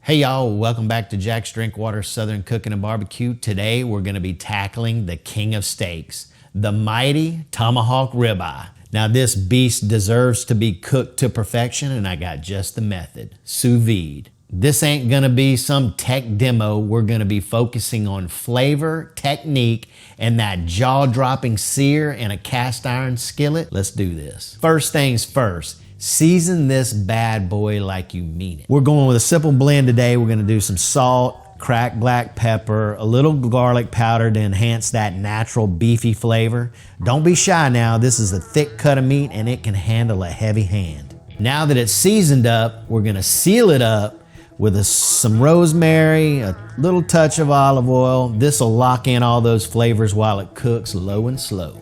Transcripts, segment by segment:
Hey y'all, welcome back to Jaxx Drinkwater Southern Cooking and Barbecue. Today we're gonna be tackling the king of steaks, the mighty Tomahawk Ribeye. Now this beast deserves to be cooked to perfection, and I got just the method, sous vide. This ain't gonna be some tech demo. We're gonna be focusing on flavor, technique, and that jaw-dropping sear in a cast iron skillet. Let's do this. First things first, season this bad boy like you mean it. We're going with a simple blend today. We're gonna do some salt, cracked black pepper, a little garlic powder to enhance that natural beefy flavor. Don't be shy now. This is a thick cut of meat and it can handle a heavy hand. Now that it's seasoned up, we're gonna seal it up with some rosemary, a little touch of olive oil. This will lock in all those flavors while it cooks low and slow.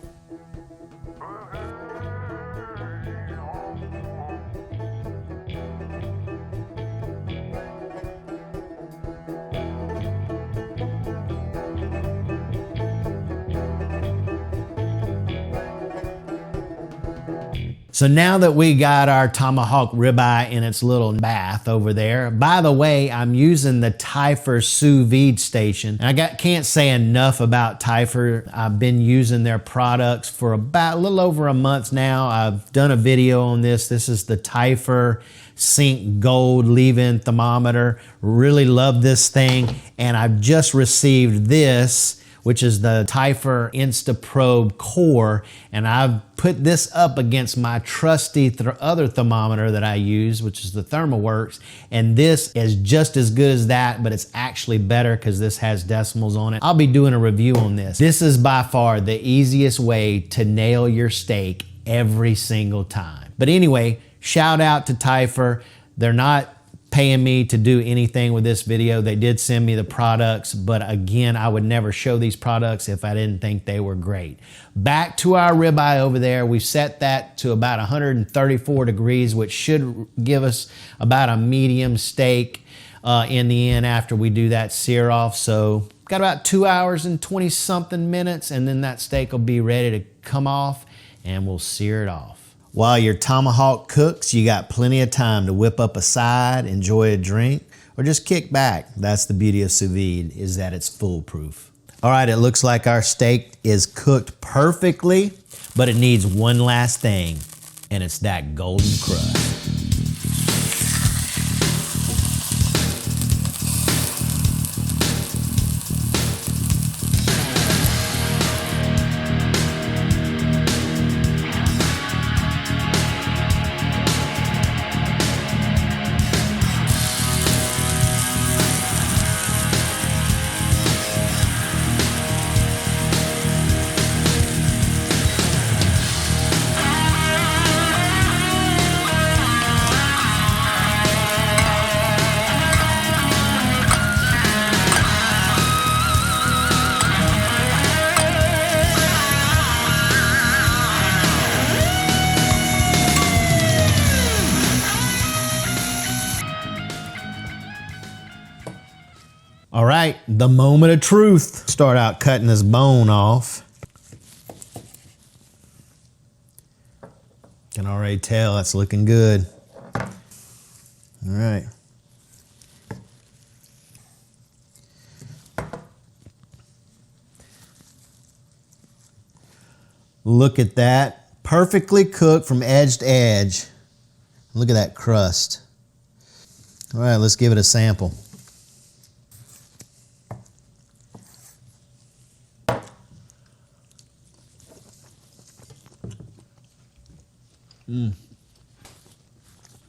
So now that we got our Tomahawk Ribeye in its little bath over there, by the way, I'm using the Typhur Sous Vide Station. And can't say enough about Typhur. I've been using their products for about a little over a month now. I've done a video on this. This is the Typhur Sink Gold leave-in thermometer. Really love this thing. And I've just received this, which is the Typhur InstaProbe Core, and I've put this up against my trusty other thermometer that I use, which is the ThermoWorks, and this is just as good as that, but it's actually better because this has decimals on it. I'll be doing a review on this. This is by far the easiest way to nail your steak every single time. But anyway, shout out to Typhur. They're not paying me to do anything with this video. They did send me the products, but again, I would never show these products if I didn't think they were great. Back to our ribeye over there. We've set that to about 134 degrees, which should give us about a medium steak in the end after we do that sear off. So got about 2 hours and 20 something minutes, and then that steak will be ready to come off and we'll sear it off. While your tomahawk cooks, you got plenty of time to whip up a side, enjoy a drink, or just kick back. That's the beauty of sous vide, is that it's foolproof. All right, it looks like our steak is cooked perfectly, but it needs one last thing, and it's that golden crust. All right, the moment of truth. Start out cutting this bone off. Can already tell that's looking good. All right. Look at that. Perfectly cooked from edge to edge. Look at that crust. All right, let's give it a sample.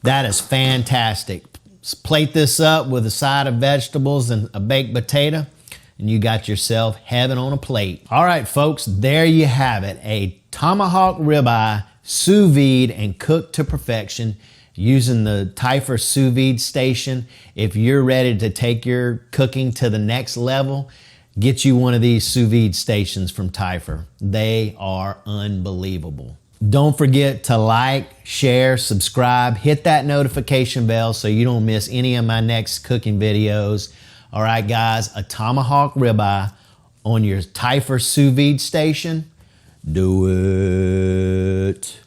That is fantastic. Plate this up with a side of vegetables and a baked potato, and you got yourself heaven on a plate. All right, folks, there you have it. A Tomahawk Ribeye, sous vide and cooked to perfection using the Typhur Sous Vide Station. If you're ready to take your cooking to the next level, get you one of these sous vide stations from Typhur. They are unbelievable. Don't forget to like, share, subscribe, hit that notification bell so you don't miss any of my next cooking videos. All right, guys, a Tomahawk Ribeye on your Typhur Sous Vide Station. Do it.